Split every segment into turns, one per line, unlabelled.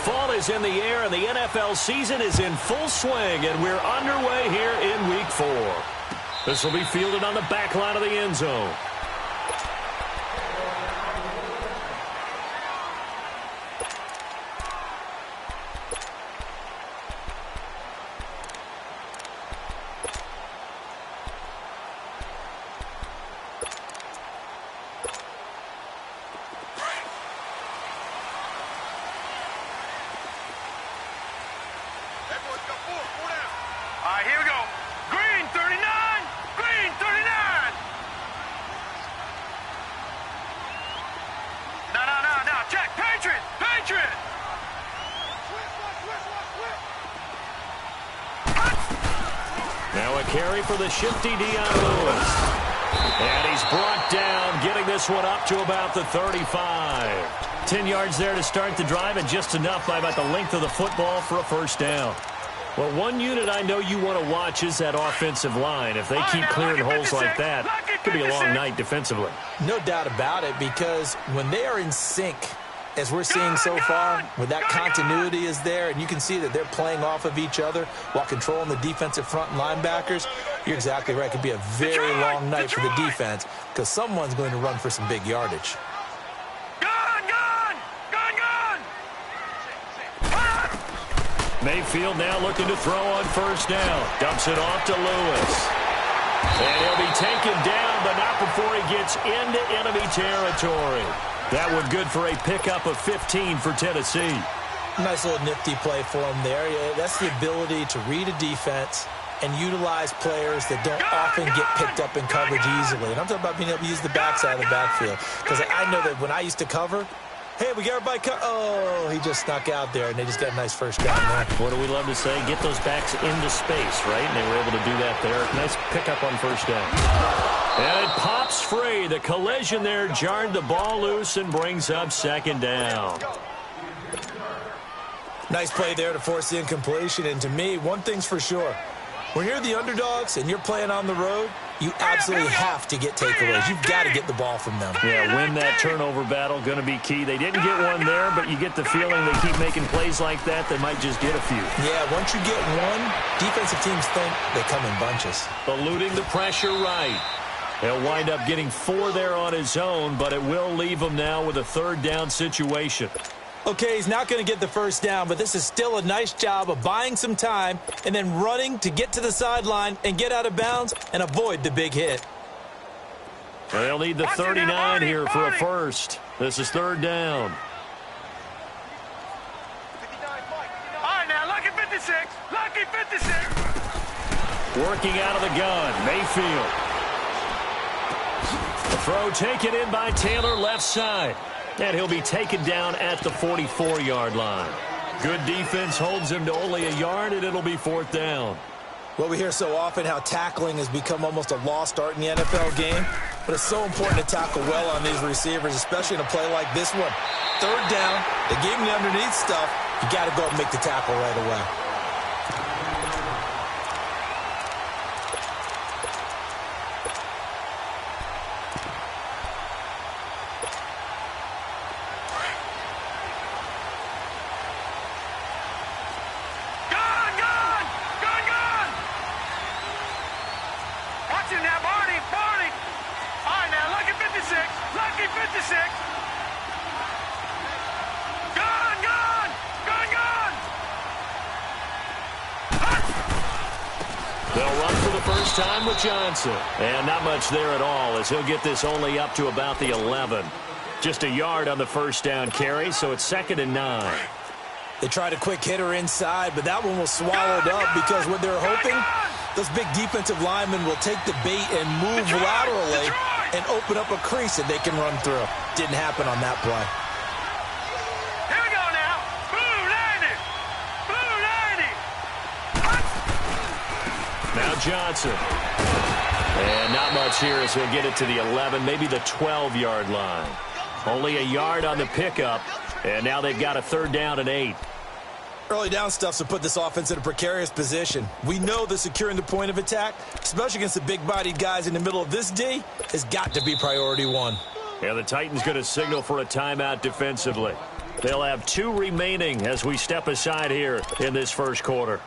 Fall is in the air, and the NFL season is in full swing, and we're underway here in Week 4. This will be fielded on the back line of the end zone.
Here we go. Green 39. Green 39. No. Check. Patriot. Patriot.
Now a carry for the shifty Dion Lewis. And he's brought down, getting this one up to about the 35. 10 yards there to start the drive, and just enough by about the length of the football for a first down. Well, one unit I know you want to watch is that offensive line. If they keep clearing holes like that, it could be a long night defensively.
No doubt about it, because when they are in sync, as we're seeing so far, when that continuity is there, and you can see that they're playing off of each other while controlling the defensive front and linebackers, you're exactly right. It could be a very long night for the defense, because someone's going to run for some big yardage.
Mayfield now looking to throw on first down. Dumps it off to Lewis. And he'll be taken down, but not before he gets into enemy territory. That one good for a pickup of 15 for Tennessee.
Nice little nifty play for him there. Yeah, that's the ability to read a defense and utilize players that don't often get picked up in coverage easily. And I'm talking about being able to use the backside of the backfield. Because I know that when I used to cover, hey, we got everybody oh, he just snuck out there, and they just got a nice first down there.
What do we love to say? Get those backs into space, right? And they were able to do that there. Nice pickup on first down. And it pops free. The collision there jarred the ball loose and brings up second down.
Nice play there to force the incompletion. And to me, one thing's for sure. When you're the underdogs and you're playing on the road, you absolutely have to get takeaways. You've got to get the ball from them.
Yeah, win that turnover battle, going to be key. They didn't get one there, but you get the feeling they keep making plays like that, they might just get a few.
Yeah, once you get one, defensive teams think they come in bunches.
Eluding the pressure right. He'll wind up getting 4 there on his own, but it will leave him now with a third down situation.
Okay, he's not going to get the first down, but this is still a nice job of buying some time and then running to get to the sideline and get out of bounds and avoid the big hit.
Well, they'll need the 39 here for a first. This is third down.
All right, now, lucky 56. Lucky 56.
Working out of the gun, Mayfield. The throw taken in by Taylor left side. And he'll be taken down at the 44-yard line. Good defense holds him to only a yard, and it'll be fourth down.
Well, we hear so often how tackling has become almost a lost art in the NFL game. But it's so important to tackle well on these receivers, especially in a play like this one. Third down, they gave him the underneath stuff. You got to go and make the tackle right away.
Time with Johnson. And not much there at all, as he'll get this only up to about the 11. Just a yard on the first down carry, so it's 2nd and 9.
They tried a quick hitter inside, but that one was swallowed up because what they're hoping, those big defensive linemen will take the bait and move laterally and open up a crease that they can run through. Didn't happen on that play.
Now Johnson. And not much here as he'll get it to the 11, maybe the 12-yard line. Only a yard on the pickup, and now they've got a third down and 8.
Early down stuff to put this offense in a precarious position. We know that securing the point of attack, especially against the big-bodied guys in the middle of this D, has got to be priority one.
Yeah, the Titans going to signal for a timeout defensively. They'll have 2 remaining as we step aside here in this first quarter.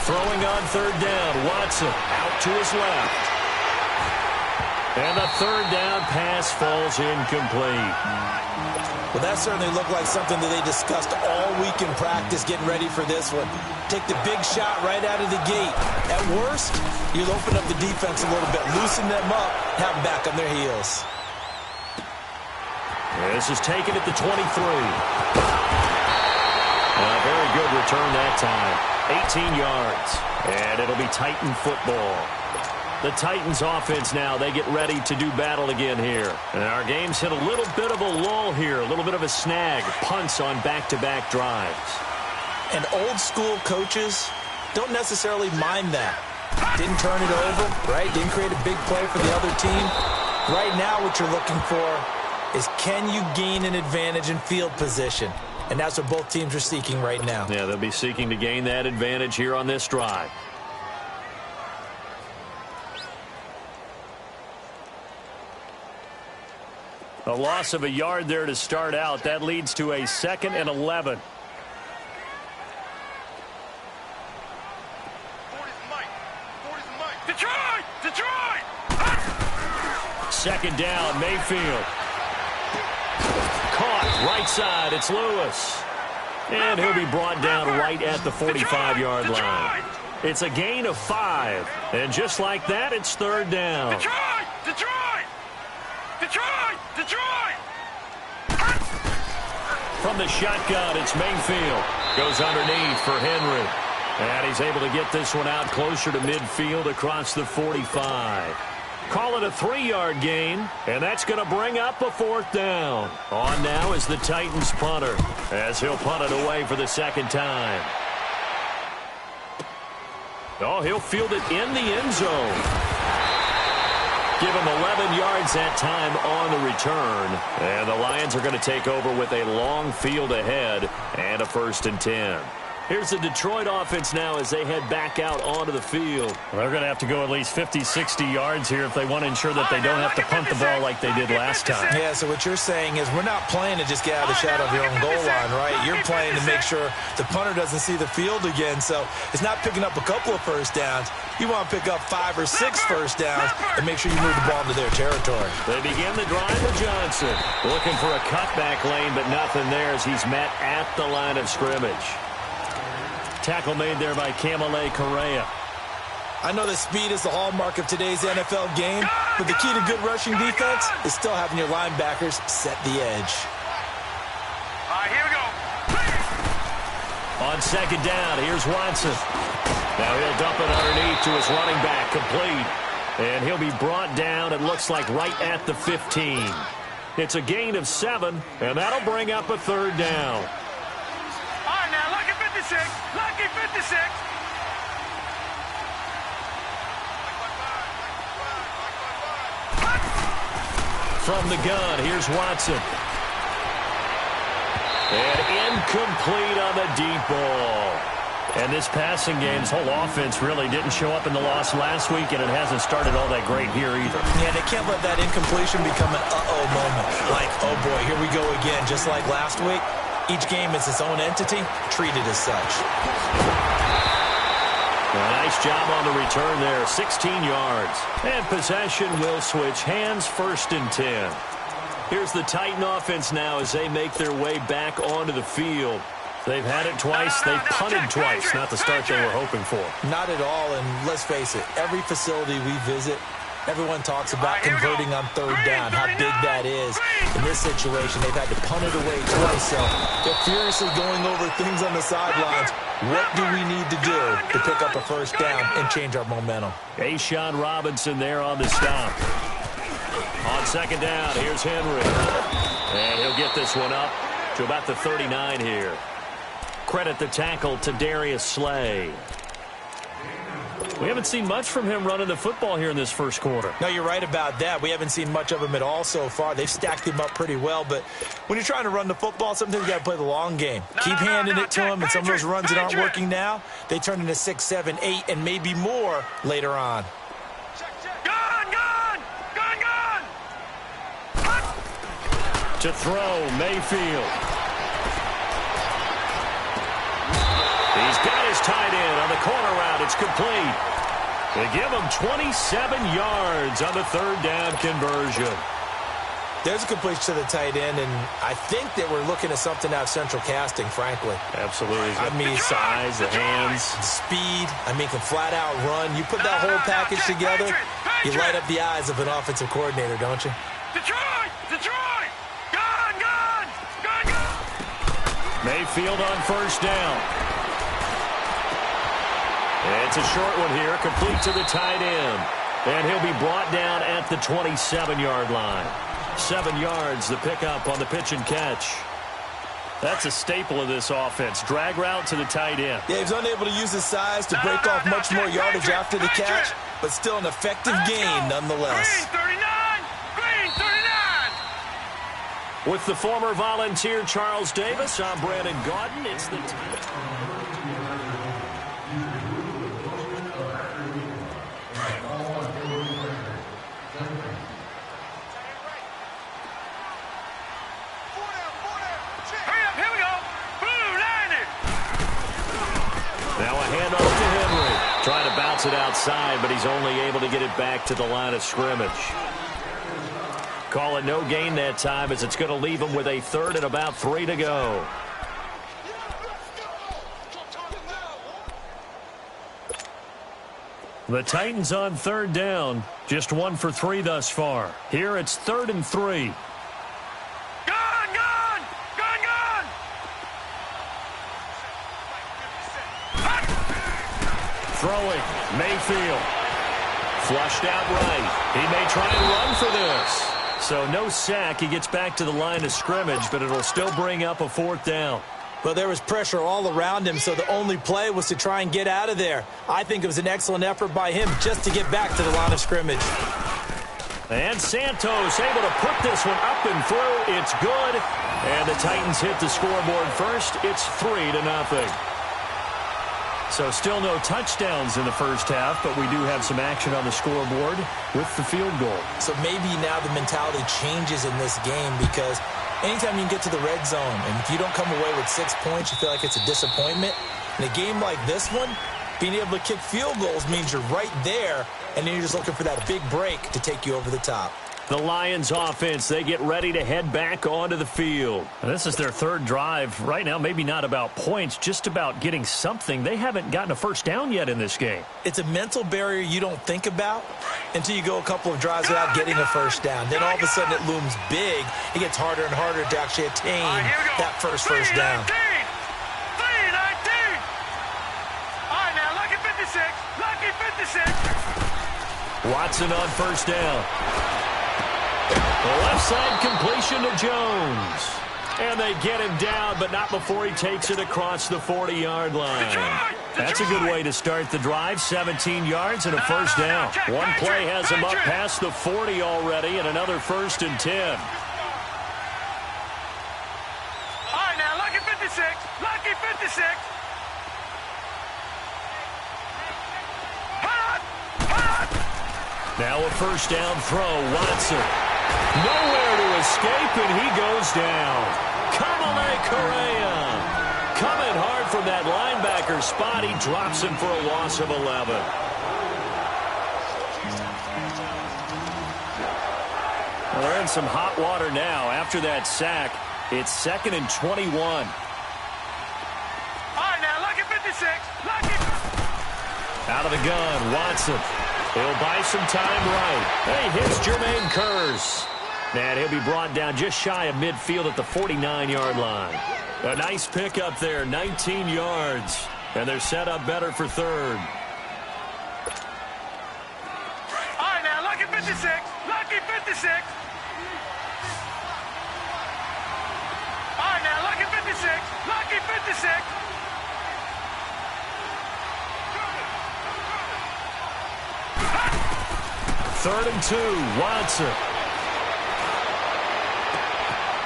Throwing on third down, Watson out to his left. And the third down pass falls incomplete.
Well, that certainly looked like something that they discussed all week in practice, getting ready for this one. Take the big shot right out of the gate. At worst, you'll open up the defense a little bit, loosen them up, have them back on their heels.
This is taken at the 23. A very good return that time. 18 yards. And it'll be Titan football. The Titans offense now, they get ready to do battle again here. And our game's hit a little bit of a lull here, a little bit of a snag. Punts on back-to-back drives.
And old school coaches don't necessarily mind that. Didn't turn it over, right? Didn't create a big play for the other team. Right now what you're looking for is, can you gain an advantage in field position? And that's what both teams are seeking right now.
Yeah, they'll be seeking to gain that advantage here on this drive. A loss of a yard there to start out. That leads to a 2nd and 11.
Detroit! Detroit!
2nd down, Mayfield. Caught right side. It's Lewis. And he'll be brought down right at the 45-yard line. It's a gain of 5. And just like that, it's 3rd down.
Detroit! Detroit! Detroit! Detroit!
From the shotgun, it's Mayfield. Goes underneath for Henry. And he's able to get this one out closer to midfield across the 45. Call it a 3-yard gain, and that's going to bring up a 4th down. On now is the Titans punter, as he'll punt it away for the 2nd time. Oh, he'll field it in the end zone. Give him 11 yards that time on the return. And the Lions are going to take over with a long field ahead and a 1st and 10. Here's the Detroit offense now as they head back out onto the field. Well, they're going to have to go at least 50, 60 yards here if they want to ensure that they don't have to punt the ball like they did last time.
Yeah, so what you're saying is we're not playing to just get out of the shadow of your own goal line, right? You're playing to make sure the punter doesn't see the field again. So it's not picking up a couple of first downs. You want to pick up 5 or 6 first downs and make sure you move the ball into their territory.
They begin the drive with Johnson. Looking for a cutback lane, but nothing there as he's met at the line of scrimmage. Tackle made there by Kamale Correa.
I know that speed is the hallmark of today's NFL game, but the key to good rushing defense is still having your linebackers set the edge.
All right, here we go.
On 2nd down, here's Watson. Now he'll dump it underneath to his running back, complete. And he'll be brought down, it looks like, right at the 15. It's a gain of 7, and that'll bring up a 3rd down.
All right, now, lucky 56. Lucky 56.
From the gun, here's Watson. And incomplete on the deep ball. And this passing game's whole offense really didn't show up in the loss last week, and it hasn't started all that great here either.
Yeah, they can't let that incompletion become an uh-oh moment. Like, oh boy, here we go again. Just like last week, each game is its own entity, treated as such.
Nice job on the return there, 16 yards. And possession will switch hands, 1st and 10. Here's the Titan offense now as they make their way back onto the field. They've had it twice. They've punted twice. Not the start they were hoping for.
Not at all, and let's face it, every facility we visit, everyone talks about converting on 3rd down, how big that is. In this situation, they've had to punt it away twice, so they're furiously going over things on the sidelines. What do we need to do to pick up a 1st down and change our momentum?
A'Shawn Robinson there on the stop. On 2nd down, here's Henry. And he'll get this one up to about the 39 here. Credit the tackle to Darius Slay. We haven't seen much from him running the football here in this first quarter.
No, you're right about that. We haven't seen much of him at all so far. They've stacked him up pretty well, but when you're trying to run the football, sometimes you got to play the long game. Keep handing it to him, and some of those runs that aren't working now, they turn into 6, 7, 8, and maybe more later on.
To throw, Mayfield. He's got his tight end on the corner route. It's complete. They give him 27 yards on the third down conversion.
There's a completion to the tight end, and I think that we're looking at something out of central casting, frankly.
Absolutely.
I mean,
size, the hands.
Speed. I mean, can flat out run. You put that whole package together, you light up the eyes of an offensive coordinator, don't you?
Detroit!
Mayfield on first down. It's a short one here, complete to the tight end. And he'll be brought down at the 27-yard line. 7 yards, the pickup on the pitch and catch. That's a staple of this offense. Drag route to the tight end.
Yeah, he's unable to use his size to break off much more yardage after the catch, but still an effective gain nonetheless.
Green 39! Green 39!
With the former Volunteer Charles Davis, I'm Brandon Gaudin. It's the Now a handoff to Henry. Trying to bounce it outside, but he's only able to get it back to the line of scrimmage. Call it no gain that time, as it's going to leave him with a third and about 3 to go. The Titans on third down. Just 1 for 3 thus far. Here it's 3rd and 3. Throwing, Mayfield. Flushed out right. He may try and run for this. So no sack. He gets back to the line of scrimmage, but it'll still bring up a 4th down.
Well, there was pressure all around him, so the only play was to try and get out of there. I think it was an excellent effort by him just to get back to the line of scrimmage.
And Santos able to put this one up and through. It's good. And the Titans hit the scoreboard first. It's 3-0. So still no touchdowns in the first half, but we do have some action on the scoreboard with the field goal.
So maybe now the mentality changes in this game, because anytime you can get to the red zone, and if you don't come away with 6 points, you feel like it's a disappointment. In a game like this one, being able to kick field goals means you're right there, and then you're just looking for that big break to take you over the top.
The Lions offense, they get ready to head back onto the field. And this is their 3rd drive. Right now, maybe not about points, just about getting something. They haven't gotten a first down yet in this game.
It's a mental barrier you don't think about until you go a couple of drives without getting a first down. Then all of a sudden it looms big. It gets harder and harder to actually attain that first down.
3-19! All right, now, lucky 56. Lucky 56.
Watson on first down. The left side completion to Jones. And they get him down, but not before he takes it across the 40-yard line. That's a good way to start the drive. 17 yards and a first down. One play has him up past the 40 already, and another 1st and 10.
All right, now, lucky 56. Lucky 56.
Now a first down throw. Watson. Nowhere to escape, and he goes down. Kamale Correa coming hard from that linebacker spot. He drops him for a loss of 11. Well, they're in some hot water now. After that sack, it's 2nd and 21.
All right, now, lucky 56. Lucky.
Out of the gun, Watson. He'll buy some time right. He hits Jermaine Kearse. And he'll be brought down just shy of midfield at the 49-yard line. A nice pickup there, 19 yards. And they're set up better for 3rd.
All right, now, lucky 56. Lucky 56. All right, now, lucky 56. Lucky 56.
3rd and 2. Watson.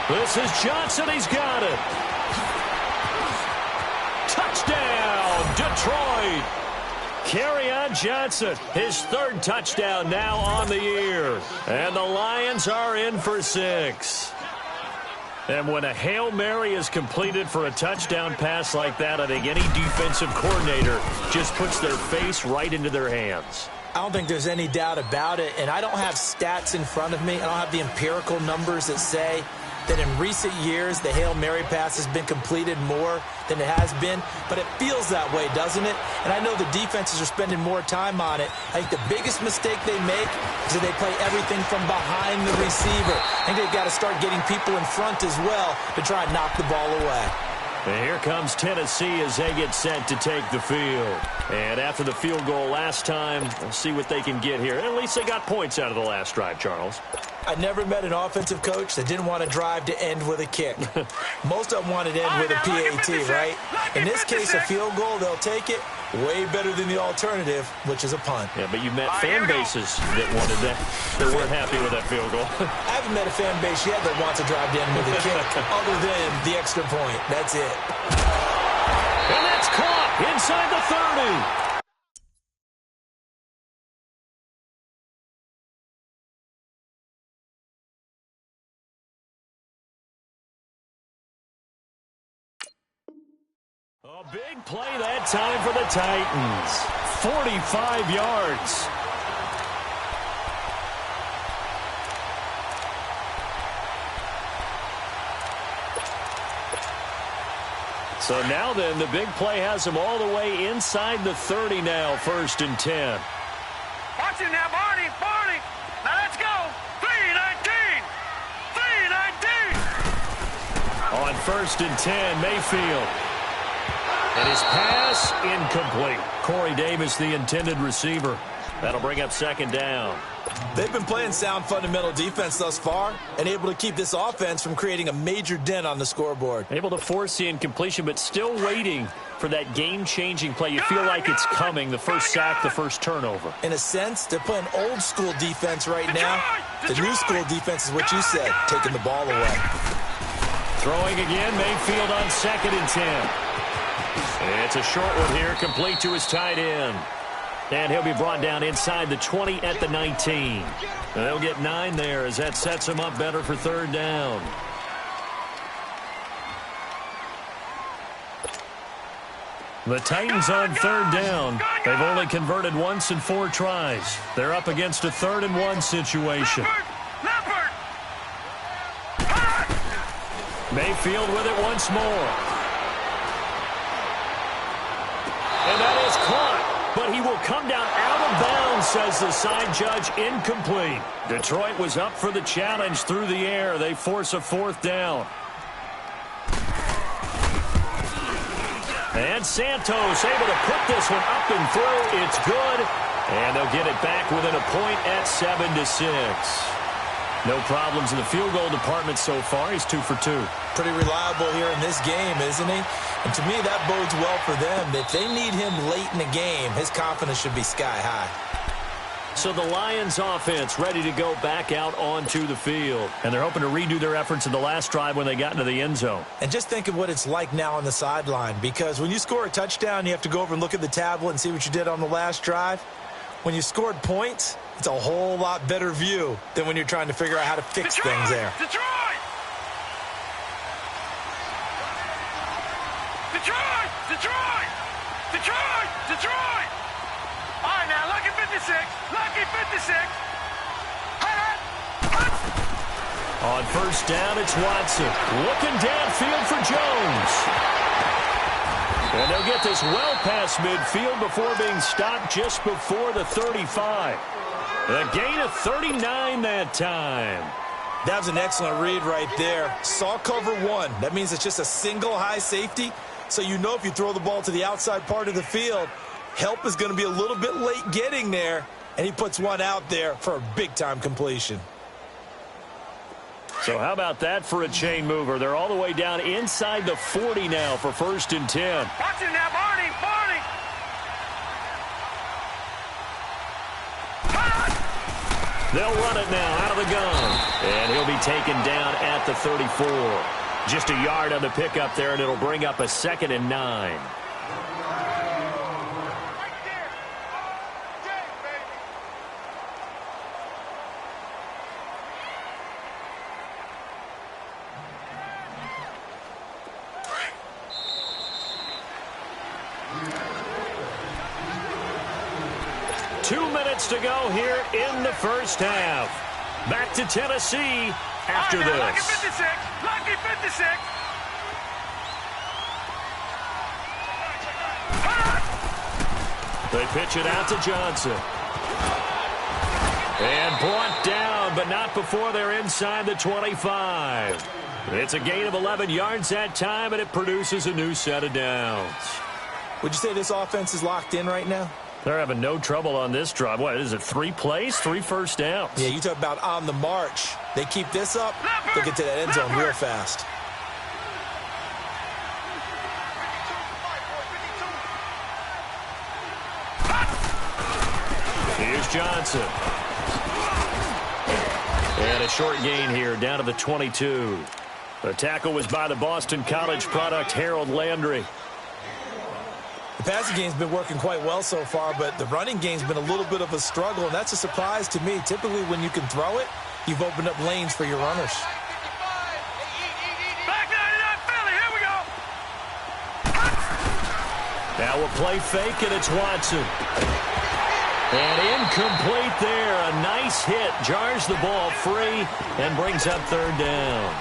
This is Johnson. He's got it. Touchdown, Detroit. Kerryon Johnson, his 3rd touchdown now on the year. And the Lions are in for 6. And when a Hail Mary is completed for a touchdown pass like that, I think any defensive coordinator just puts their face right into their hands.
I don't think there's any doubt about it, and I don't have stats in front of me. I don't have the empirical numbers that say that in recent years the Hail Mary pass has been completed more than it has been, but it feels that way, doesn't it? And I know the defenses are spending more time on it. I think the biggest mistake they make is that they play everything from behind the receiver. I think they've got to start getting people in front as well to try and knock the ball away.
And here comes Tennessee as they get set to take the field. And after the field goal last time, we'll see what they can get here. At least they got points out of the last drive, Charles.
I never met an offensive coach that didn't want to drive to end with a kick. Most of them wanted to end with a PAT, right? In this case, a field goal, they'll take it. Way better than the alternative, which is a punt.
Yeah, but you've met fan bases that wanted that, that weren't happy with that field goal.
I haven't met a fan base yet that wants to drive to end with a kick other than the extra point. That's it.
And that's caught inside the 30. A big play that time for the Titans. 45 yards. So now then, the big play has them all the way inside the 30 now, 1st and 10.
Watch it now, Barney. Barney. Now let's go. 3-19. 3-19.
On 1st and 10, Mayfield. And his pass incomplete. Corey Davis, the intended receiver. That'll bring up 2nd down.
They've been playing sound fundamental defense thus far and able to keep this offense from creating a major dent on the scoreboard.
Able to force the incompletion, but still waiting for that game-changing play. You feel like it's coming, the first sack, the first turnover.
In a sense, they're playing old-school defense right now. The new school defense is what you said, taking the ball away.
Throwing again, Mayfield on 2nd and 10. It's a short one here, complete to his tight end. And he'll be brought down inside the 20 at the 19. And they'll get 9 there as that sets him up better for 3rd down. The Titans on 3rd down. They've only converted once in 4 tries. They're up against a 3rd and 1 situation. Mayfield with it once more. And that is caught, but he will come down out of bounds, says the side judge, incomplete. Detroit was up for the challenge through the air. They force a 4th down. And Santos able to put this one up and through. It's good, and they'll get it back within a point at 7-6. No problems in the field goal department so far. He's 2 for 2.
Pretty reliable here in this game, isn't he? And to me, that bodes well for them. If they need him late in the game, his confidence should be sky high.
So the Lions offense ready to go back out onto the field. And they're hoping to redo their efforts in the last drive when they got into the end zone.
And just think of what it's like now on the sideline. Because when you score a touchdown, you have to go over and look at the tablet and see what you did on the last drive. When you scored points, it's a whole lot better view than when you're trying to figure out how to fix things there.
Detroit! Detroit! Detroit! Detroit! Detroit! All right, now, lucky 56. Lucky 56.
On 1st down, it's Watson. Looking downfield for Jones. And they'll get this well past midfield before being stopped just before the 35. A gain of 39 that time.
That was an excellent read right there. Saw cover 1. That means it's just a single high safety. So you know if you throw the ball to the outside part of the field, help is going to be a little bit late getting there. And he puts one out there for a big-time completion.
So how about that for a chain mover? They're all the way down inside the 40 now for 1st and 10.
Watch it now, Barney. Barney.
They'll run it now out of the gun. And he'll be taken down at the 34. Just a yard on the pickup there, and it'll bring up a 2nd and 9. To go here in the first half. Back to Tennessee after this.
Lucky 56. Lucky 56.
They pitch it out to Johnson. And brought down, but not before they're inside the 25. It's a gain of 11 yards that time, and it produces a new set of downs.
Would you say this offense is locked in right now?
They're having no trouble on this drive. What is it, 3 plays, 3 first downs?
Yeah, you talk about on the march. They keep this up, they'll get to that end zone real fast.
Here's Johnson. And a short gain here, down to the 22. The tackle was by the Boston College product, Harold Landry.
The passing game's been working quite well so far, but the running game's been a little bit of a struggle, and that's a surprise to me. Typically, when you can throw it, you've opened up lanes for your runners.
Back 99 Philly, here we go.
Now a play fake, and it's Watson. And incomplete there. A nice hit. Jars the ball free and brings up 3rd down.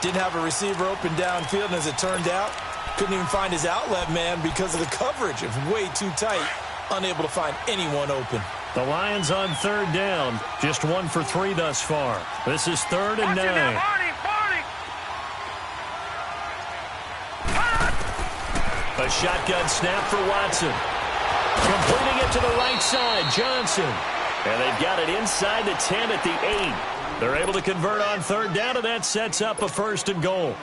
Didn't have a receiver open downfield, and as it turned out, couldn't even find his outlet man because of the coverage. It was way too tight. Unable to find anyone open.
The Lions on 3rd down. Just 1 for 3 thus far. This is 3rd and 9. A shotgun snap for Watson. Completing it to the right side, Johnson. And they've got it inside the 10 at the 8. They're able to convert on 3rd down, and that sets up a 1st and goal.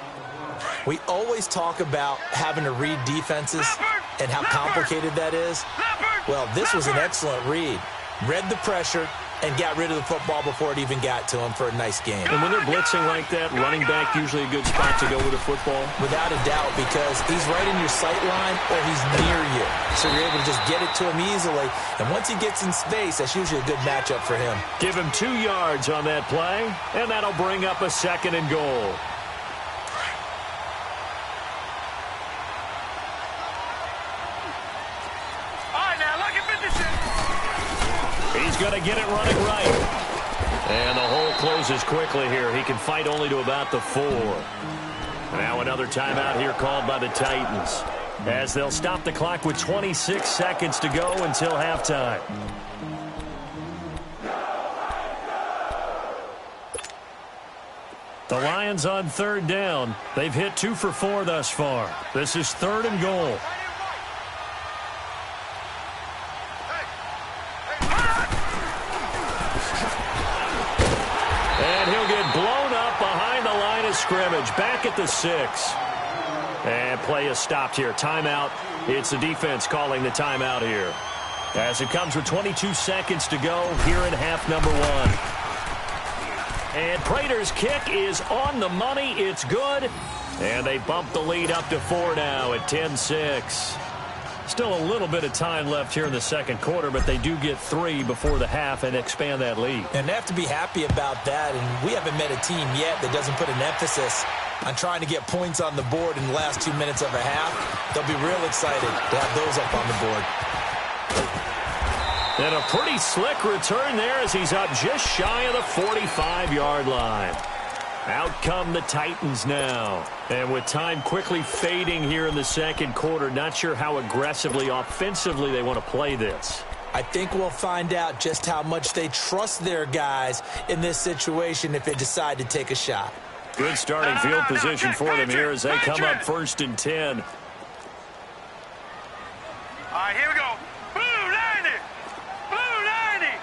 We always talk about having to read defenses and how complicated that is. Well, this was an excellent read. Read the pressure and got rid of the football before it even got to him for a nice game.
And when they're blitzing like that, running back usually a good spot to go with a football?
Without a doubt, because he's right in your sight line or he's near you. So you're able to just get it to him easily. And once he gets in space, that's usually a good matchup for him.
Give him 2 yards on that play, and that'll bring up a 2nd and goal. He's going to get it running right. And the hole closes quickly here. He can fight only to about the 4. Now another timeout here called by the Titans, as they'll stop the clock with 26 seconds to go until halftime. The Lions on 3rd down. They've hit 2 for 4 thus far. This is 3rd and goal. Scrimmage back at the 6. And play is stopped here. Timeout. It's the defense calling the timeout here, as it comes with 22 seconds to go here in half number 1. And Prater's kick is on the money. It's good. And they bump the lead up to 4 now at 10-6. Still a little bit of time left here in the second quarter, but they do get 3 before the half and expand that lead.
And they have to be happy about that. And we haven't met a team yet that doesn't put an emphasis on trying to get points on the board in the last 2 minutes of a half. They'll be real excited to have those up on the board.
And a pretty slick return there as he's up just shy of the 45-yard line. Out come the Titans now. And with time quickly fading here in the second quarter, not sure how aggressively, offensively they want to play this.
I think we'll find out just how much they trust their guys in this situation if they decide to take a shot.
Good starting field position for them here as they come up 1st and 10.
All right, here we go. Blue 90. Blue 90.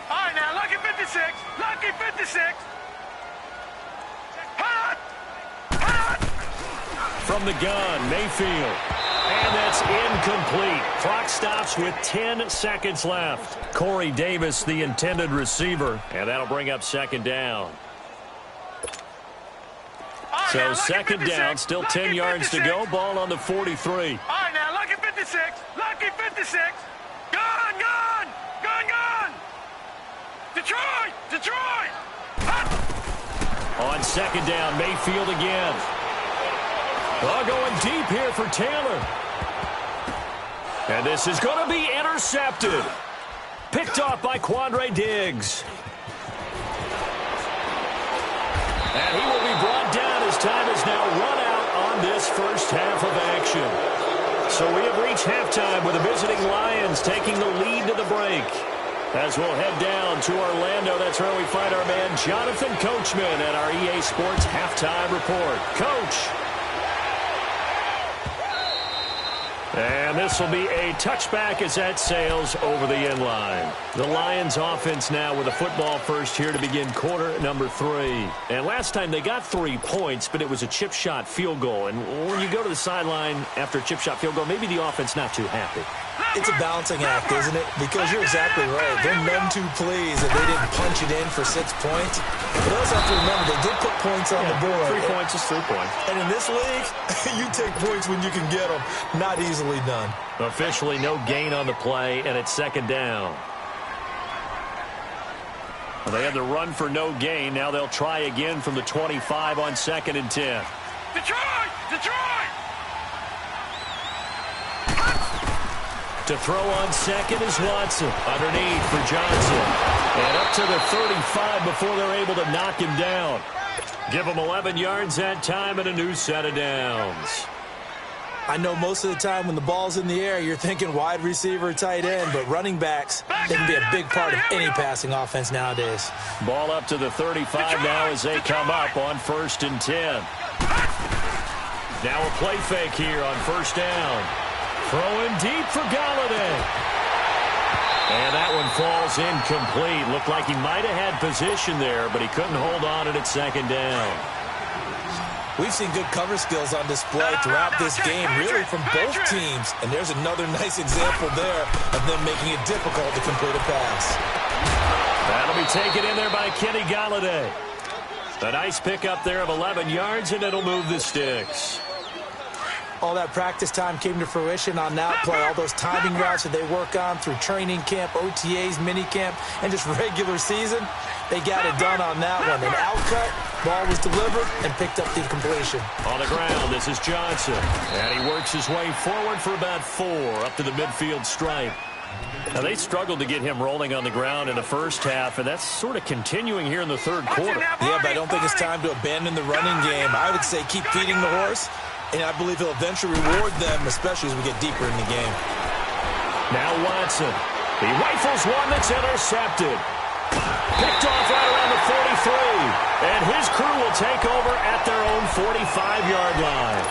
All right, now, lucky 56. Lucky 56.
From the gun, Mayfield. And that's incomplete. Clock stops with 10 seconds left. Corey Davis, the intended receiver, and that'll bring up second down. So second down, still 10 yards to go. Ball on the 43.
All right, now, lucky 56. Lucky 56. Gone, gone. Gone, gone. Detroit. Detroit.
On second down, Mayfield again. Going deep here for Taylor. And this is going to be intercepted. Picked off by Quandre Diggs. And he will be brought down as time is now run out on this first half of action. So we have reached halftime with the visiting Lions taking the lead to the break. As we'll head down to Orlando, that's where we find our man Jonathan Coachman at our EA Sports Halftime Report. Coach. And this will be a touchback as that sails over the end line. The Lions offense now with a football first here to begin quarter number 3. And last time they got 3 points, but it was a chip shot field goal. And when you go to the sideline after a chip shot field goal, maybe the offense not too happy.
It's a balancing act, isn't it? Because you're exactly right. They're none too pleased that they didn't punch it in for 6 points. But also have to remember, they did put points on the board.
3 points is 3 points.
And in this league, you take points when you can get them. Not easily done.
Officially no gain on the play, and it's second down. Well, they had the run for no gain. Now they'll try again from the 25 on 2nd and 10.
Detroit! Detroit!
To throw on second is Watson. Underneath for Johnson. And up to the 35 before they're able to knock him down. Give him 11 yards that time and a new set of downs.
I know most of the time when the ball's in the air, you're thinking wide receiver, tight end, but running backs, they can be a big part of any passing offense nowadays.
Ball up to the 35 now as they come up on 1st and 10. Now a play fake here on 1st down. Throwing deep for Galladay. And that one falls incomplete. Looked like he might have had position there, but he couldn't hold on it at 2nd down.
We've seen good cover skills on display throughout this game, really from both teams. And there's another nice example there of them making it difficult to complete a pass.
That'll be taken in there by Kenny Galladay. A nice pickup there of 11 yards, and it'll move the sticks.
All that practice time came to fruition on that play. All those timing routes that they work on through training camp, OTAs, minicamp, and just regular season, they got it done on that one. An outcut, ball was delivered, and picked up the completion.
On the ground, this is Johnson. And he works his way forward for about 4 up to the midfield stripe. Now, they struggled to get him rolling on the ground in the first half, and that's sort of continuing here in the 3rd quarter.
Yeah, but I don't think it's time to abandon the running game. I would say keep feeding the horse. And I believe he'll eventually reward them, especially as we get deeper in the game.
Now Watson. He rifles one that's intercepted. Picked off right around the 43. And his crew will take over at their own 45-yard line.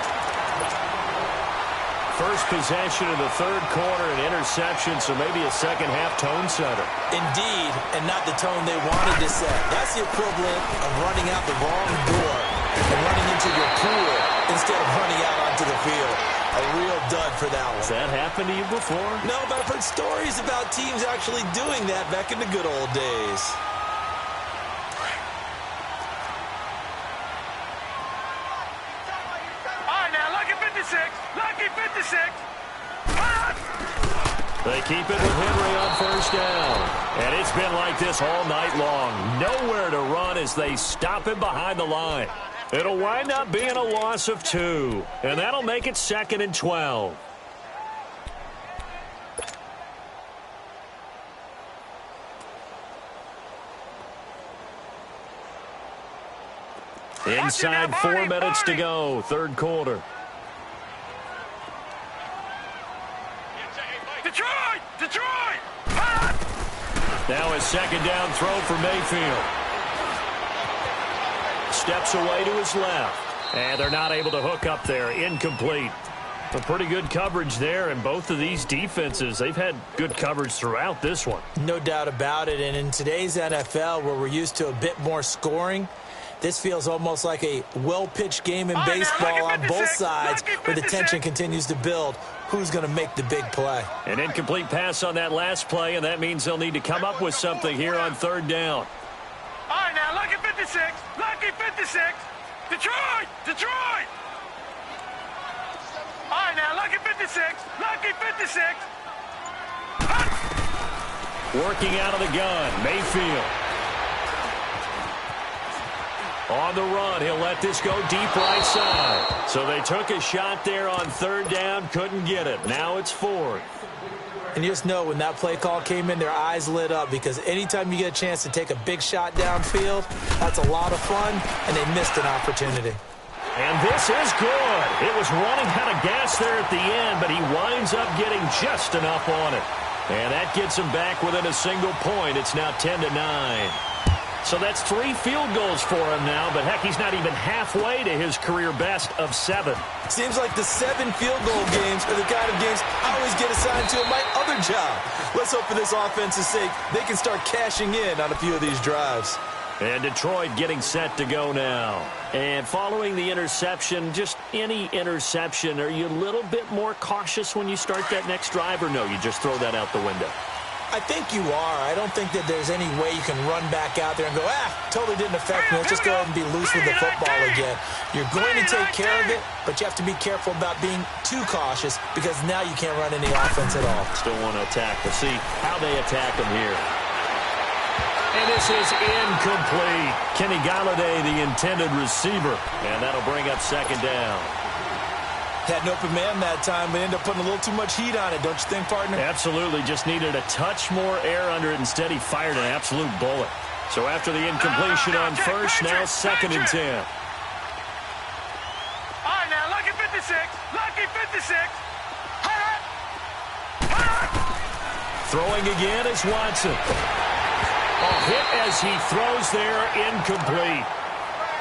First possession of the 3rd quarter, an interception, so maybe a second-half tone setter.
Indeed, and not the tone they wanted to set. That's the equivalent of running out the wrong door and running into your pool instead of running out onto the field. A real dud for that one.
Has that happened to you before?
No, but I've heard stories about teams actually doing that back in the good old days.
All right, now, lucky 56. Lucky 56.
They keep it with Henry on 1st down. And it's been like this all night long. Nowhere to run as they stop him behind the line. It'll wind up being a loss of 2. And that'll make it 2nd and 12. Inside 4 minutes to go, 3rd quarter.
Detroit! Detroit!
Now a 2nd down throw for Mayfield. Steps away to his left. And they're not able to hook up there. Incomplete. A pretty good coverage there, and both of these defenses, they've had good coverage throughout this one.
No doubt about it. And in today's NFL, where we're used to a bit more scoring, This feels almost like a well-pitched game in baseball on both sides where the tension continues to build. Who's going to make the big play?
An incomplete pass on that last play, and that means they'll need to come up with something here on third down.
All right, now, lucky 56. Lucky 56. Detroit! Detroit! All right, now, lucky 56. Lucky 56.
Working out of the gun, Mayfield. On the run, he'll let this go deep right side. So they took a shot there on third down, couldn't get it. Now it's fourth.
And you just know when that play call came in, their eyes lit up because anytime you get a chance to take a big shot downfield, that's a lot of fun, and they missed an opportunity.
And this is good. It was running out of gas there at the end, but he winds up getting just enough on it. And that gets him back within a single point. It's now 10-9. So that's 3 field goals for him now, but heck, he's not even halfway to his career best of 7.
Seems like the 7 field goal games are the kind of games I always get assigned to in my other job. Let's hope for this offense's sake they can start cashing in on a few of these drives.
And Detroit getting set to go now. And following the interception, just any interception, are you a little bit more cautious when you start that next drive, or no, you just throw that out the window?
I think you are. I don't think that there's any way you can run back out there and go, totally didn't affect me. Let's just go ahead and be loose with the football again. You're going to take care of it, but you have to be careful about being too cautious because now you can't run any offense at all.
Still want to attack. We'll see how they attack them here. And this is incomplete. Kenny Golladay, the intended receiver. And that'll bring up second down.
Had an open man that time, but ended up putting a little too much heat on it, don't you think, partner?
Absolutely. Just needed a touch more air under it. Instead, he fired an absolute bullet. So after the incompletion on first, now second and 10.
All right, now, lucky 56. Lucky 56.
Throwing again is Watson. A hit as he throws there, incomplete.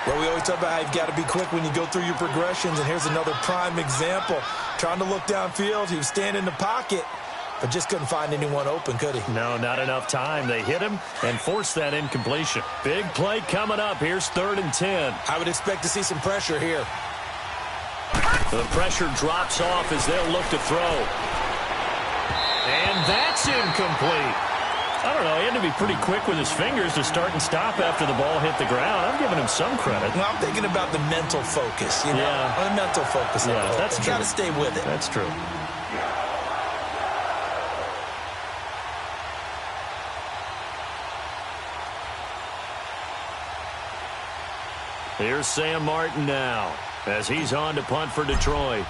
Well, we always talk about how you've got to be quick when you go through your progressions, and here's another prime example. Trying to look downfield, he was standing in the pocket, but just couldn't find anyone open, could he?
No, not enough time. They hit him and forced that incompletion. Big play coming up. Here's 3rd and 10.
I would expect to see some pressure here.
The pressure drops off as they'll look to throw. And that's incomplete. I don't know, he had to be pretty quick with his fingers to start and stop after the ball hit the ground. I'm giving him some credit.
Well, I'm thinking about the mental focus, you know?
Yeah.
The mental focus.
Yeah, that's true.
Got to stay with it.
That's true. Here's Sam Martin now as he's on to punt for Detroit.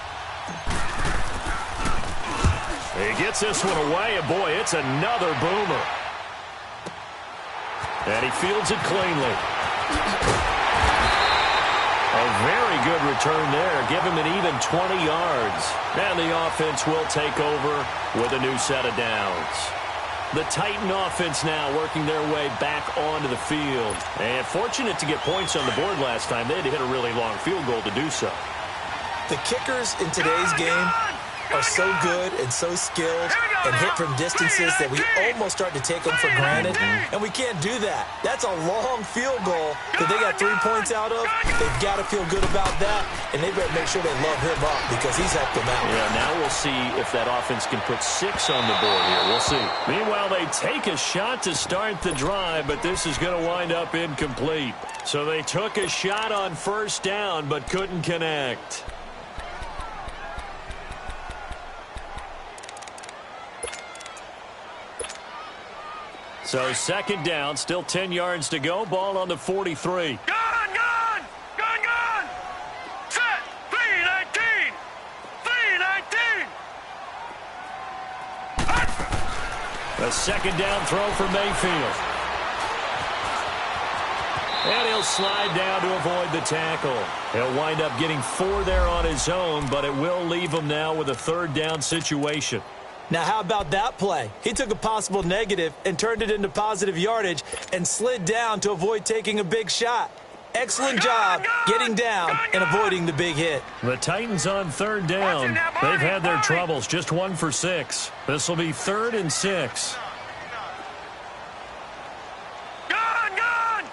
He gets this one away, and boy, it's another boomer. And he fields it cleanly. A very good return there. Give him an even 20 yards. And the offense will take over with a new set of downs. The Titan offense now working their way back onto the field. And fortunate to get points on the board last time. They had to hit a really long field goal to do so.
The kickers in today's game are so good and so skilled and hit from distances that we almost start to take them for granted, and we can't do that. That's a long field goal that they got 3 points out of. They've got to feel good about that, and they better make sure they love him up because he's helped them out.
Yeah, now we'll see if that offense can put 6 on the board here. We'll see. Meanwhile, they take a shot to start the drive, but this is going to wind up incomplete. So they took a shot on first down, but couldn't connect. So second down, still 10 yards to go. Ball on the 43.
Gun! Set! 3-19! 3-19!
A second down throw for Mayfield. And he'll slide down to avoid the tackle. He'll wind up getting 4 there on his own, but it will leave him now with a 3rd down situation.
Now, how about that play? He took a possible negative and turned it into positive yardage and slid down to avoid taking a big shot. Excellent job getting down and avoiding the big hit.
The Titans on 3rd down. They've had their troubles, just 1 for 6. This will be 3rd and 6.
Gun!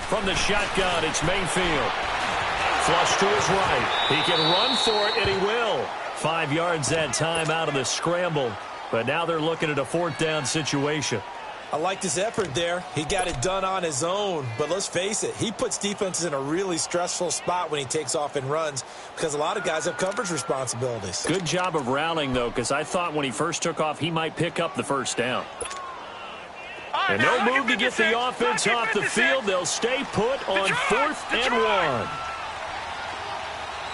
From the shotgun, it's Mayfield. Flush to his right. He can run for it, and he will. 5 yards that time out of the scramble. But now they're looking at a 4th down situation.
I liked his effort there. He got it done on his own. But let's face it, he puts defenses in a really stressful spot when he takes off and runs because a lot of guys have coverage responsibilities.
Good job of routing, though, because I thought when he first took off, he might pick up the first down. And no move to get the offense off the field. They'll stay put on 4th and 1.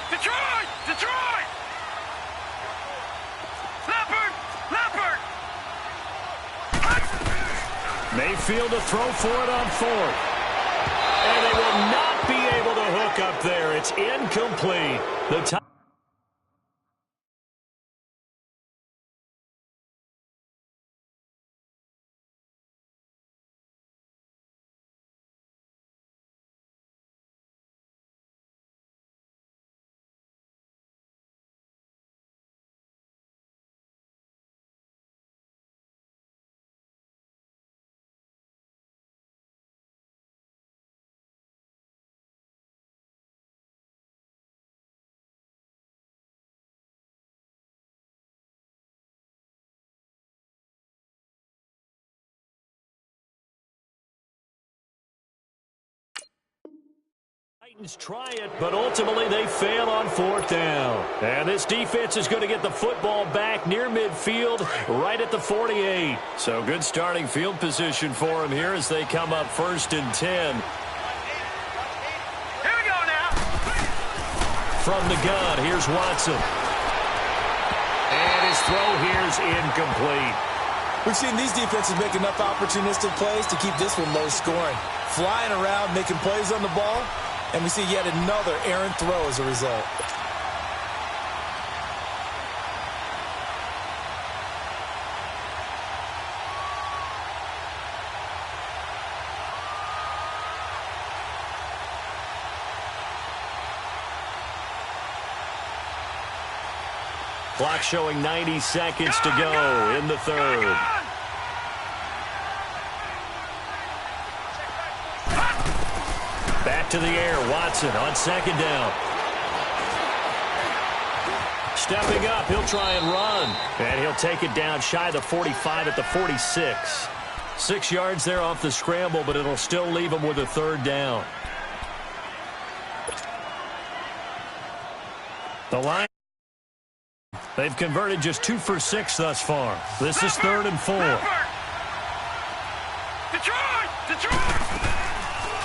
Detroit! Detroit! Leopard!
Mayfield to throw for it on 4th. And they will not be able to hook up there. It's incomplete. The time. Titans try it, but ultimately they fail on 4th down. And this defense is going to get the football back near midfield, right at the 48. So good starting field position for them here as they come up 1st and 10.
Here we go now.
From the gun, here's Watson. And his throw here's incomplete.
We've seen these defenses make enough opportunistic plays to keep this one low scoring. Flying around, making plays on the ball. And we see yet another errant throw as a result.
Clock showing 90 seconds to go in the 3rd. Back to the air, Watson on 2nd down. Stepping up, he'll try and run. And he'll take it down shy of the 45 at the 46. 6 yards there off the scramble, but it'll still leave him with a 3rd down. The line. They've converted just 2 for 6 thus far. This is 3rd and 4.
Detroit!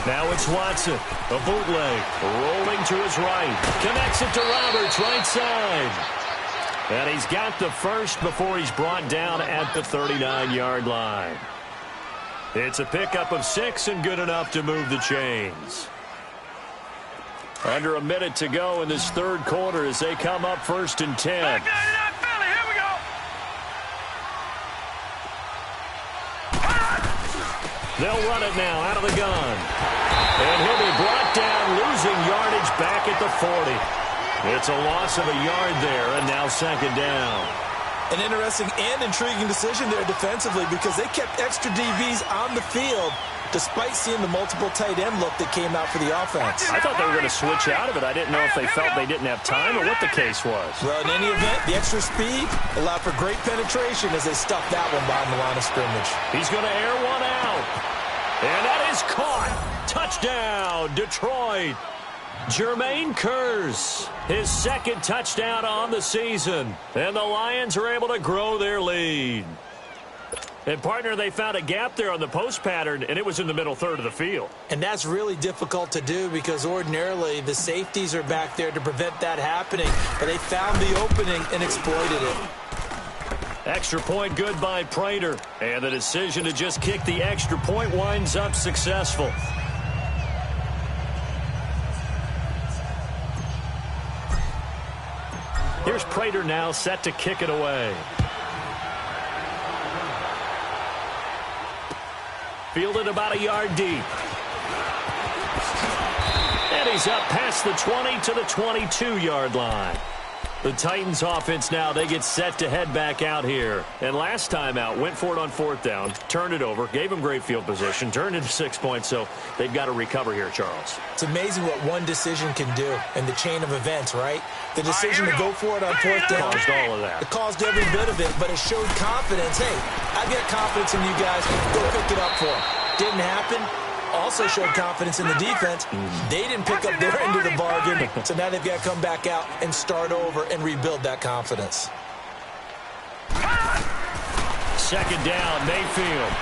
Now it's Watson, a bootleg, rolling to his right. Connects it to Roberts, right side. And he's got the first before he's brought down at the 39-yard line. It's a pickup of 6 and good enough to move the chains. Under a minute to go in this 3rd quarter as they come up 1st and 10. They'll run it now out of the gun. And he'll be brought down, losing yardage back at the 40. It's a loss of a yard there, and now 2nd down.
An interesting and intriguing decision there defensively because they kept extra DBs on the field despite seeing the multiple tight end look that came out for the offense.
I thought they were going to switch out of it. I didn't know if they felt they didn't have time or what the case was.
Well, in any event, the extra speed allowed for great penetration as they stuffed that one behind the line of scrimmage.
He's going to air one out. And that is caught. Touchdown, Detroit. Jermaine Kearse, his 2nd touchdown on the season. And the Lions are able to grow their lead. And, partner, they found a gap there on the post pattern, and it was in the middle 3rd of the field.
And that's really difficult to do because ordinarily the safeties are back there to prevent that happening. But they found the opening and exploited it.
Extra point good by Prater. And the decision to just kick the extra point winds up successful. Here's Prater now set to kick it away. Fielded about a yard deep. And he's up past the 20 to the 22-yard line. The Titans offense now, they get set to head back out here. And last time out, went for it on 4th down, turned it over, gave them great field position, turned into 6 points, so they've got to recover here, Charles.
It's amazing what one decision can do in the chain of events, right? The decision to go for it on 4th down.
Caused all of that.
It caused every bit of it, but it showed confidence. Hey, I've got confidence in you guys. Go pick it up for them. Didn't happen. Also showed confidence in the defense. They didn't pick up their end of the bargain, so now they've got to come back out and start over and rebuild that confidence.
2nd down, Mayfield.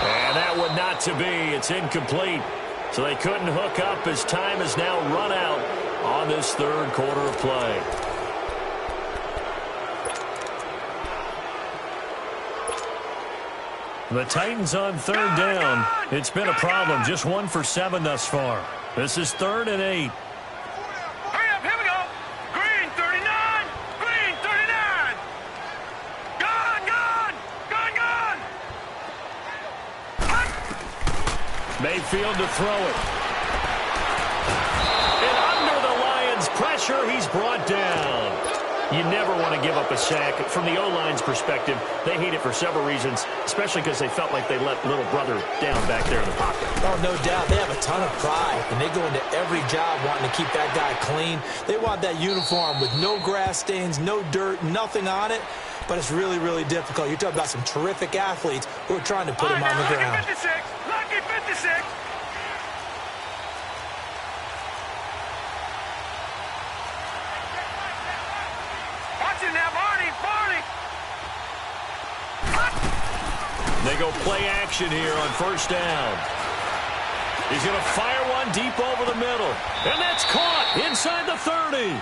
And that one not to be. It's incomplete. So they couldn't hook up as time has now run out on this 3rd quarter of play. The Titans on 3rd down. It's been a problem. Just 1 for 7 thus far. This is 3rd and 8.
Hurry up, here we go. Green 39. Green 39. Gone.
Mayfield to throw it. And under the Lions' pressure, he's brought down. You never want to give up a sack. From the O-line's perspective, they hate it for several reasons, especially because they felt like they let little brother down back there in the pocket.
Oh, no doubt. They have a ton of pride, and they go into every job wanting to keep that guy clean. They want that uniform with no grass stains, no dirt, nothing on it, but it's really, really difficult. You're talking about some terrific athletes who are trying to put him on the ground.
Lucky 56. Lucky 56.
They go play action here on 1st down. He's going to fire one deep over the middle. And that's caught inside the 30.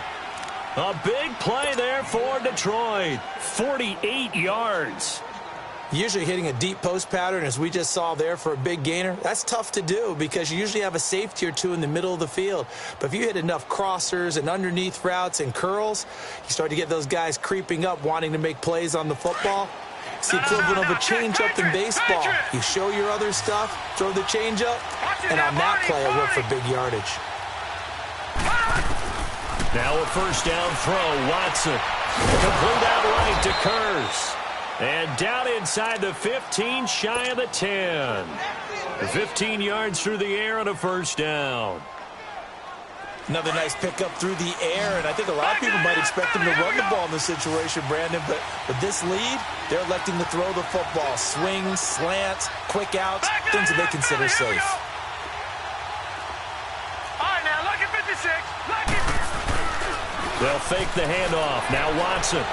A big play there for Detroit. 48 yards.
Usually hitting a deep post pattern, as we just saw there, for a big gainer, that's tough to do because you usually have a safety or two in the middle of the field. But if you hit enough crossers and underneath routes and curls, you start to get those guys creeping up wanting to make plays on the football. It's the equivalent of a changeup in baseball. You show your other stuff, throw the changeup, and on that play, it worked for big yardage.
Now a 1st down throw, Watson. Complete out right to Kurz. And down inside the 15, shy of the 10. 15 yards through the air on a 1st down.
Another nice pickup through the air, and I think a lot of people might expect him to run the ball in this situation, Brandon, but with this lead, they're electing to throw the football. Swings, slants, quick outs, things that they consider safe.
All right, now, lucky 56. Lucky.
They'll fake the handoff. Now Watson.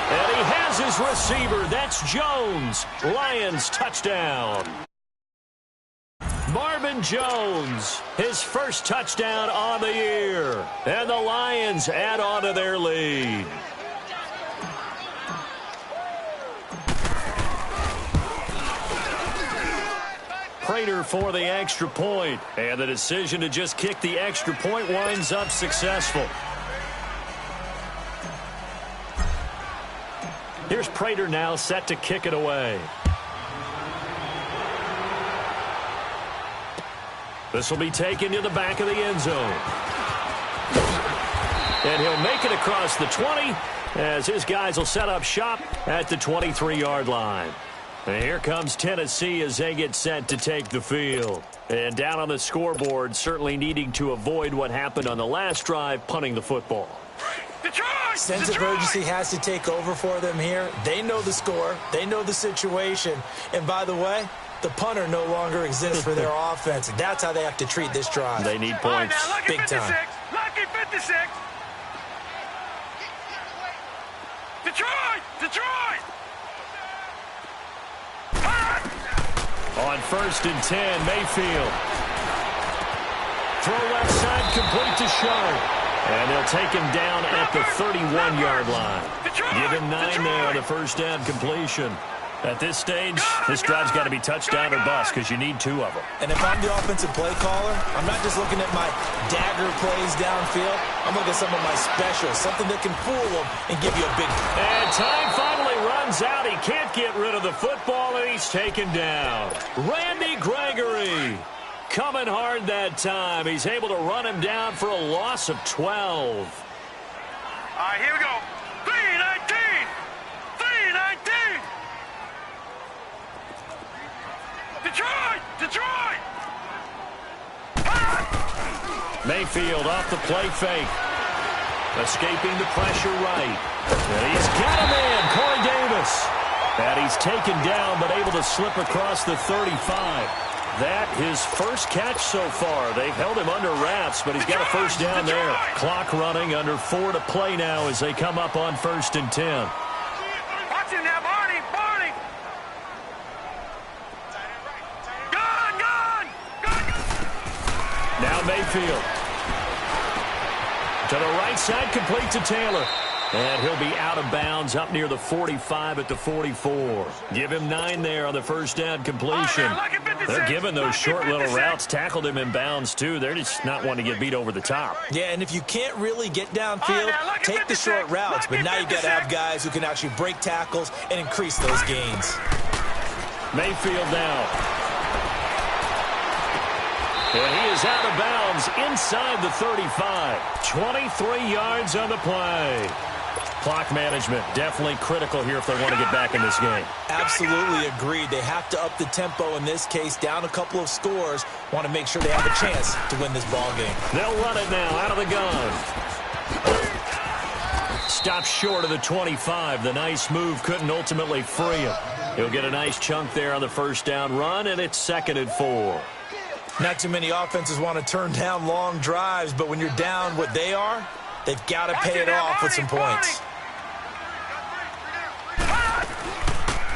And he has his receiver. That's Jones. Lions touchdown. Marvin Jones, his 1st touchdown on the year. And the Lions add on to their lead. Prater for the extra point. And the decision to just kick the extra point winds up successful. Here's Prater now set to kick it away. This will be taken to the back of the end zone. And he'll make it across the 20 as his guys will set up shop at the 23-yard line. And here comes Tennessee as they get set to take the field. And down on the scoreboard, certainly needing to avoid what happened on the last drive, punting the football.
Detroit!
Sense of urgency has to take over for them here. They know the score. They know the situation. And by the way, the punter no longer exists for their offense. That's how they have to treat this drive.
They need points
big time.
Lucky 56. Detroit!
On 1st and 10, Mayfield. Throw left side, complete to Sharp. And they'll take him down at the 31-yard line. Give him 9 there on the 1st down completion. At this stage, this drive's got to be touchdown or bust because you need 2 of them.
And if I'm the offensive play caller, I'm not just looking at my dagger plays downfield. I'm looking at some of my specials, something that can fool them and give you a big...
And time finally runs out. He can't get rid of the football, and he's taken down. Randy Gregory coming hard that time. He's able to run him down for a loss of 12.
All right, here we go. 3-19. 3-19. Detroit! Detroit!
Mayfield off the play fake. Escaping the pressure right. And he's got him in, Corey Davis. And he's taken down but able to slip across the 35. That his first catch so far. They've held him under wraps, but he's got a first down there. Clock running, under 4 to play now as they come up on 1st and 10.
Watch him now, Barney! Barney! Gone! Gone! Gone!
Now Mayfield. To the right side, complete to Taylor. And he'll be out of bounds up near the 45 at the 44. Give him 9 there on the first down completion. They're giving those short little routes. Tackled him in bounds, too. They're just not wanting to get beat over the top.
Yeah, and if you can't really get downfield, take the short routes. But now you got to have guys who can actually break tackles and increase those gains.
Mayfield now. And he is out of bounds inside the 35. 23 yards on the play. Clock management definitely critical here if they want to get back in this game.
Absolutely agreed. They have to up the tempo in this case, down a couple of scores. Want to make sure they have a chance to win this ball game.
They'll run it now out of the gun. Stops short of the 25. The nice move couldn't ultimately free him. He'll get a nice chunk there on the first down run, and it's 2nd and 4.
Not too many offenses want to turn down long drives, but when you're down what they are, they've got to pay it off with some points.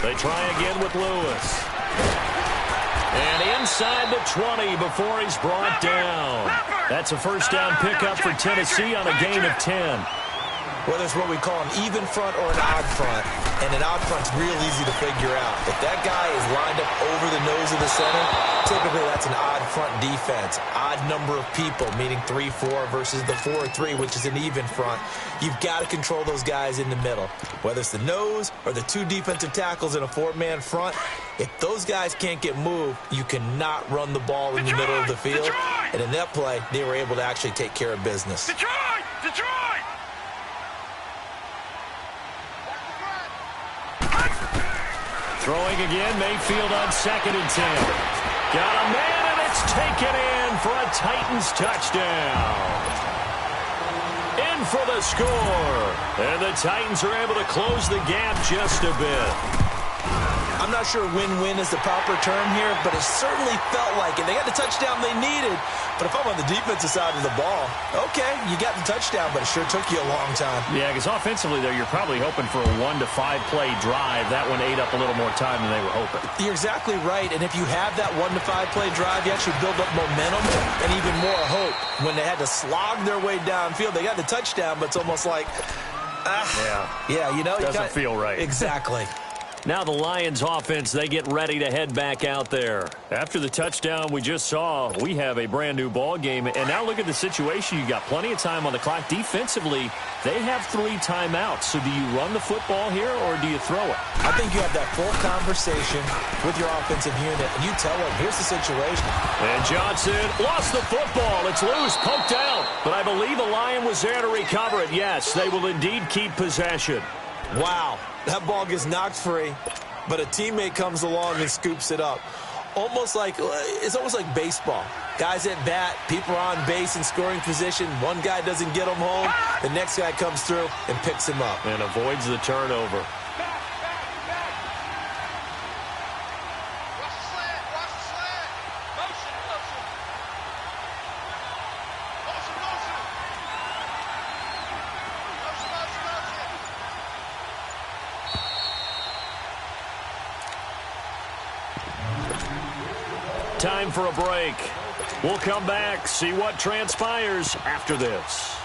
They try again with Lewis. And inside the 20 before he's brought down. That's a first down pickup for Tennessee on a gain of 10.
Whether it's what we call an even front or an odd front, and an odd front's real easy to figure out. If that guy is lined up over the nose of the center, typically that's an odd front defense. Odd number of people, meaning 3-4 versus the 4-3, which is an even front. You've got to control those guys in the middle. Whether it's the nose or the 2 defensive tackles in a 4-man front, if those guys can't get moved, you cannot run the ball in the middle of the field. And in that play, they were able to actually take care of business.
Detroit! Detroit!
Throwing again, Mayfield on 2nd and 10. Got a man, and it's taken in for a Titans touchdown. In for the score. And the Titans are able to close the gap just a bit.
I'm not sure win-win is the proper term here, but it certainly felt like it. They got the touchdown they needed, but if I'm on the defensive side of the ball, okay, you got the touchdown, but it sure took you a long time.
Yeah, because offensively, though, you're probably hoping for a 1 to 5 play drive. That one ate up a little more time than they were hoping.
You're exactly right, and if you have that 1 to 5 play drive, you actually build up momentum and even more hope. When they had to slog their way downfield, they got the touchdown, but it's almost like, yeah, you know.
Doesn't feel right.
Exactly.
Now the Lions offense, they get ready to head back out there. After the touchdown we just saw, we have a brand new ball game. And now look at the situation. You got plenty of time on the clock. Defensively, they have 3 timeouts. So do you run the football here or do you throw it?
I think you have that full conversation with your offensive unit, and you tell them, here's the situation.
And Johnson lost the football. It's loose, poked out. But I believe a Lion was there to recover it. Yes, they will indeed keep possession.
Wow, that ball gets knocked free, but a teammate comes along and scoops it up. It's almost like baseball. Guys at bat, people are on base in scoring position. One guy doesn't get him home. The next guy comes through and picks him up.
And avoids the turnover. Time for a break. We'll come back, see what transpires after this.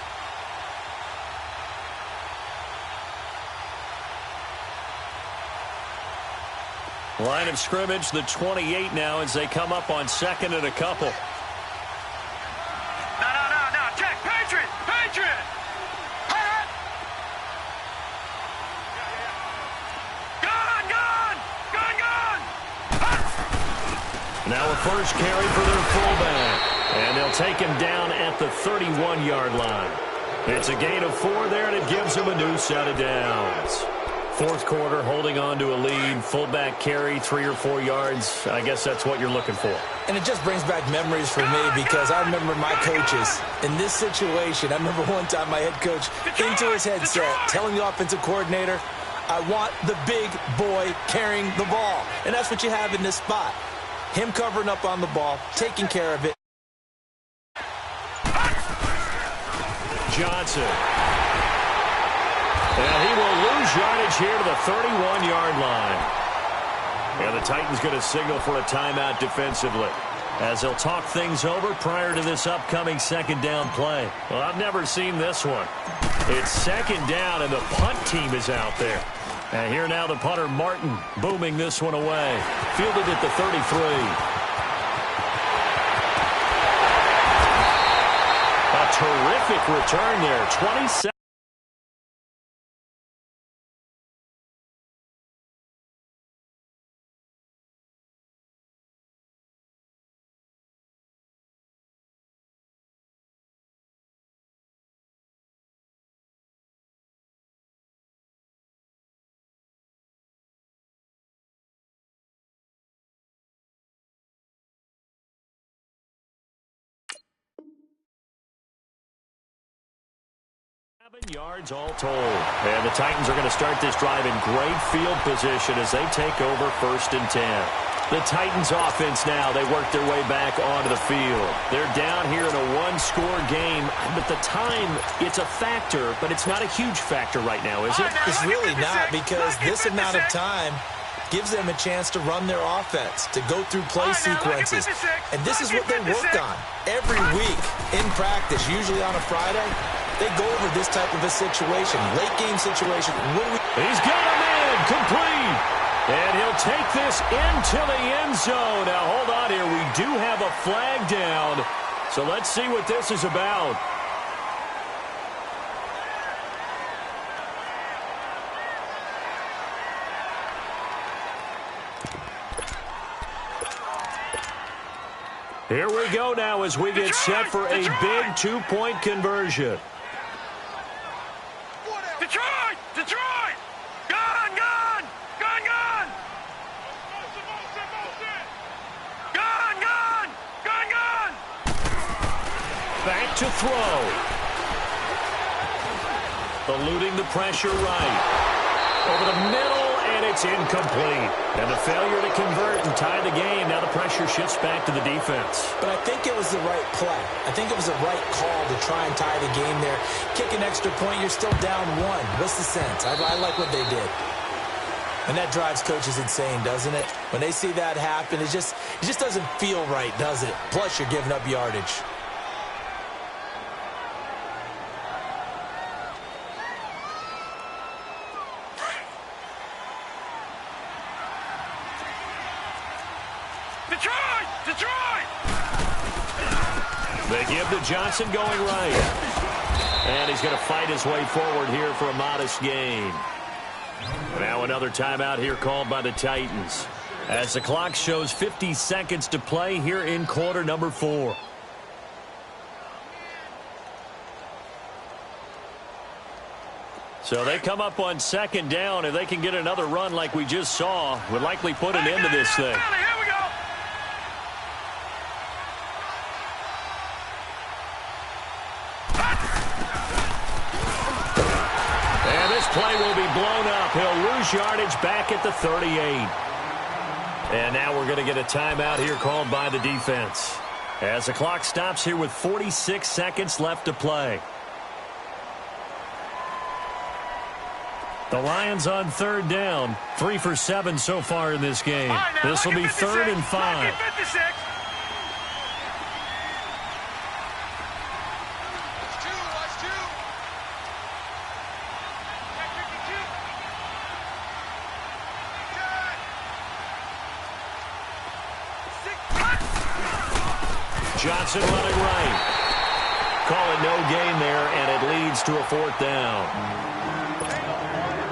Line of scrimmage, the 28 now as they come up on 2nd and a couple.
No, check, Patriot! Patriot! Gone!
Now a first carry for their fullback. And they'll take him down at the 31-yard line. It's a gain of 4 there, and it gives them a new set of downs. Fourth quarter, holding on to a lead. Fullback carry, 3 or 4 yards. I guess that's what you're looking for.
And it just brings back memories for me because I remember my coaches in this situation. I remember one time my head coach into his headset telling the offensive coordinator, I want the big boy carrying the ball. And that's what you have in this spot. Him covering up on the ball, taking care of it.
Johnson. And he will lose yardage here to the 31-yard line. And the Titans going to signal for a timeout defensively as they'll talk things over prior to this upcoming second down play. Well, I've never seen this one. It's second down, and the punt team is out there. And here now the punter, Martin, booming this one away. Fielded at the 33. A terrific return there. 27. Yards all told. And the Titans are going to start this drive in great field position as they take over 1st and 10. The Titans offense now, they work their way back onto the field. They're down here in a one-score game, but the time, it's a factor, but it's not a huge factor right now, is it?
It's really not, because this amount of time gives them a chance to run their offense, to go through play sequences. And this is what they work on every week in practice, usually on a Friday. They go over this type of a situation, late game situation.
He's got him in, complete. And he'll take this into the end zone. Now, hold on here. We do have a flag down. So let's see what this is about. Here we go now as we get set for a big 2-point conversion.
Detroit! Detroit! Gone! Gone! Gone! Gone! Gone! Gone! Gone! Gone!
Back to throw. Eluding the pressure right. Over the middle, and it's incomplete. And the failure to convert and tie the game. Now the pressure shifts back to the defense.
But I think it was the right play. I think it was the right call to try and tie the game there. Kick an extra point, you're still down 1. What's the sense? I like what they did. And that drives coaches insane, doesn't it? When they see that happen, it just doesn't feel right, does it? Plus, you're giving up yardage.
Detroit! Detroit!
They give to Johnson going right. And he's going to fight his way forward here for a modest gain. Now another timeout here called by the Titans. As the clock shows 50 seconds to play here in quarter number 4. So they come up on second down. If they can get another run like we just saw, would likely put an end to this thing.
Here we go!
And this play will be blown up. He'll lose yardage back at the 38. And now we're going to get a timeout here called by the defense. As the clock stops here with 46 seconds left to play. The Lions on third down. 3 for 7 so far in this game. This will be 3rd and 5. Johnson running right. Call it no gain there, and it leads to a 4th down.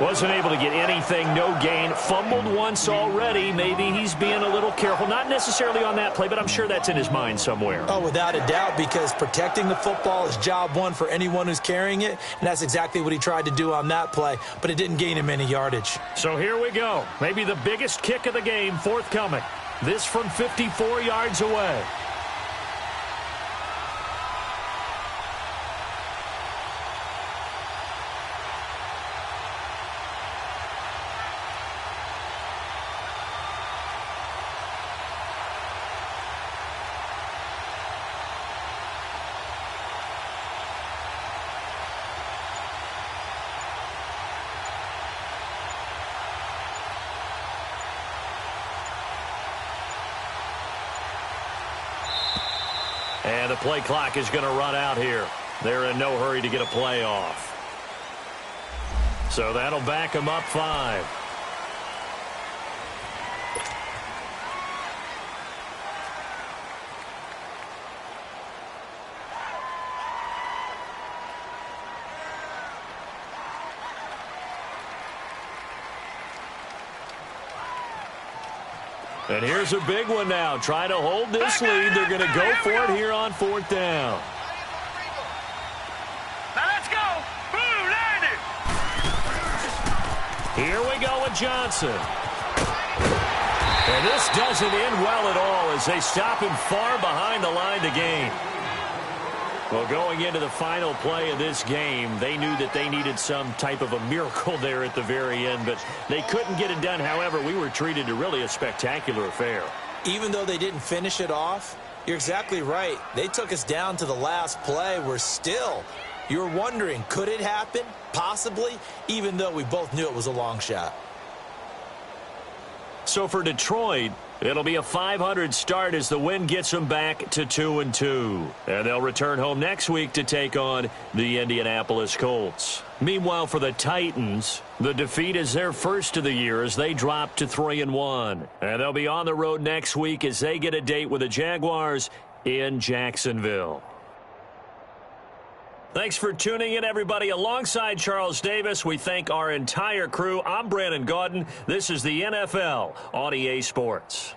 Wasn't able to get anything, no gain. Fumbled once already. Maybe he's being a little careful. Not necessarily on that play, but I'm sure that's in his mind somewhere.
Oh, without a doubt, because protecting the football is job one for anyone who's carrying it, and that's exactly what he tried to do on that play, but it didn't gain him any yardage.
So here we go. Maybe the biggest kick of the game forthcoming. This from 54 yards away. And the play clock is going to run out here. They're in no hurry to get a play off. So that'll back them up 5. And here's a big one now. Trying to hold this lead. They're going to go for it here on 4th down.
Now let's go. Boom, landed.
Here we go with Johnson. And this doesn't end well at all as they stop him far behind the line to gain. Well, going into the final play of this game, they knew that they needed some type of a miracle there at the very end, but they couldn't get it done. However, we were treated to really a spectacular affair.
Even though they didn't finish it off, you're exactly right. They took us down to the last play. We're still, you're wondering, could it happen? Possibly, even though we both knew it was a long shot.
So for Detroit, it'll be a .500 start as the win gets them back to 2-2. And they'll return home next week to take on the Indianapolis Colts. Meanwhile, for the Titans, the defeat is their first of the year as they drop to 3-1. And they'll be on the road next week as they get a date with the Jaguars in Jacksonville. Thanks for tuning in, everybody. Alongside Charles Davis, we thank our entire crew. I'm Brandon Gaudin. This is the NFL on EA Sports.